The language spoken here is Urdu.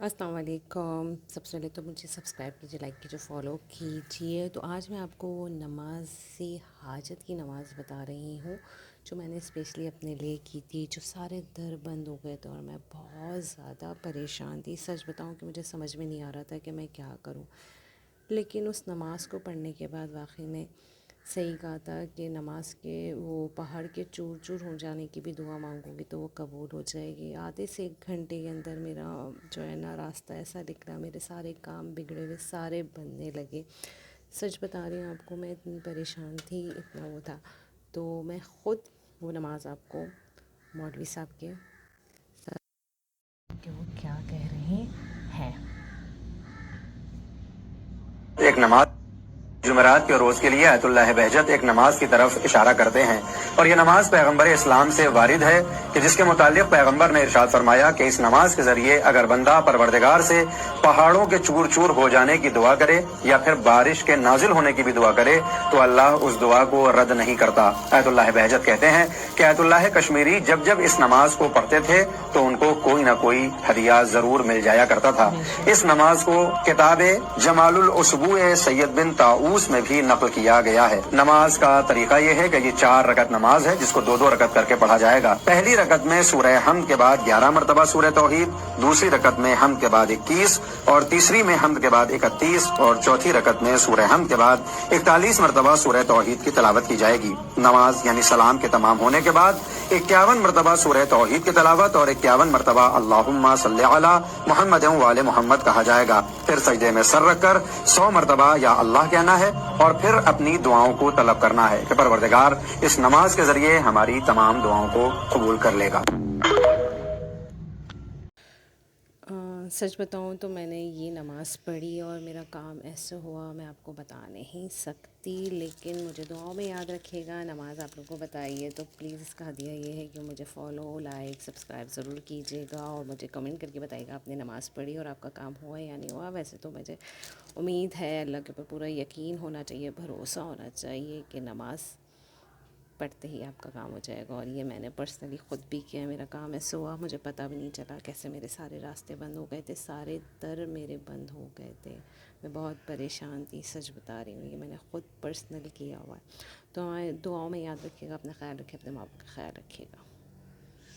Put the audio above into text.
السلام علیکم۔ سب سے پہلے تو مجھے سبسکرائب کیجیے، لائک کیجیے، فالو کیجیے۔ تو آج میں آپ کو نماز حاجت کی نماز بتا رہی ہوں جو میں نے اسپیشلی اپنے لیے کی تھی، جو سارے در بند ہو گئے تھے اور میں بہت زیادہ پریشان تھی۔ سچ بتاؤں کہ مجھے سمجھ میں نہیں آ رہا تھا کہ میں کیا کروں، لیکن اس نماز کو پڑھنے کے بعد واقعی میں صحیح کہا تھا کہ نماز کے وہ پہاڑ کے چور چور ہو جانے کی بھی دعا مانگوں گی تو وہ قبول ہو جائے گی۔ آدھے سے ایک گھنٹے کے اندر میرا جو ہے نا راستہ ایسا نکلا، میرے سارے کام بگڑے ہوئے سارے بننے لگے۔ سچ بتا رہی ہوں آپ کو، میں اتنی پریشان تھی، اتنا وہ تھا، تو میں خود وہ نماز آپ کو مولوی صاحب کے کہ وہ کیا کہہ رہے ہیں۔ ایک نماز جمعرات کے روز کے لیے آیت اللہ بہجت ایک نماز کی طرف اشارہ کرتے ہیں، اور یہ نماز پیغمبر اسلام سے وارد ہے کہ جس کے متعلق پیغمبر نے ارشاد فرمایا کہ اس نماز کے ذریعے اگر بندہ پروردگار سے پہاڑوں کے چور چور ہو جانے کی دعا کرے یا پھر بارش کے نازل ہونے کی بھی دعا کرے تو اللہ اس دعا کو رد نہیں کرتا۔ آیت اللہ بہجت کہتے ہیں کہ آیت اللہ کشمیری جب جب اس نماز کو پڑھتے تھے تو ان کو کوئی نہ کوئی ہدیہ ضرور مل جایا کرتا تھا۔ اس نماز کو کتاب جمال الاسبوع سید بن طاؤس میں بھی نقل کیا گیا ہے۔ نماز کا طریقہ یہ ہے کہ یہ 4 رکعت نماز ہے جس کو 2 رکعت کر کے پڑھا جائے گا۔ پہلی رکعت میں سورہ حمد کے بعد 11 مرتبہ سورہ توحید، دوسری رکعت میں حمد کے بعد 21، اور تیسری میں حمد کے بعد 31، اور چوتھی رکعت میں سورہ حمد کے بعد 41 مرتبہ سورہ توحید کی تلاوت کی جائے گی۔ نماز یعنی سلام کے تمام ہونے کے بعد 51 مرتبہ سورہ توحید کی تلاوت اور 51 مرتبہ اللہم صلی علی محمد وآل محمد کہا جائے گا۔ پھر سجدے میں سر رکھ کر 100 مرتبہ یا اللہ کہنا ہے اور پھر اپنی دعاؤں کو طلب کرنا ہے کہ پروردگار اس نماز کے ذریعے ہماری تمام دعاؤں کو قبول کر لے گا۔ سچ بتاؤں تو میں نے یہ نماز پڑھی اور میرا کام ایسے ہوا میں آپ کو بتا نہیں سکتی، لیکن مجھے دعاؤں میں یاد رکھیے گا۔ نماز آپ لوگوں کو بتائیے تو پلیز اس کا ہدیہ یہ ہے کہ مجھے فالو، لائک، سبسکرائب ضرور کیجیے گا اور مجھے کمنٹ کر کے بتائیے گا آپ نے نماز پڑھی اور آپ کا کام ہوا یا نہیں ہوا۔ ویسے تو مجھے امید ہے، اللہ کے اوپر پورا یقین ہونا چاہیے، بھروسہ ہونا چاہیے کہ نماز پڑھتے ہی آپ کا کام ہو جائے گا، اور یہ میں نے پرسنلی خود بھی کیا۔ میرا کام ایسے ہوا مجھے پتہ بھی نہیں چلا کیسے میرے سارے راستے بند ہو گئے تھے، سارے در میرے بند ہو گئے تھے، میں بہت پریشان تھی۔ سچ بتا رہی ہوں، یہ میں نے خود پرسنلی کیا ہوا ہے۔ تو دعاؤں میں یاد رکھیے گا، اپنا خیال رکھیے، اپنے ماں باپ کا خیال رکھیے گا۔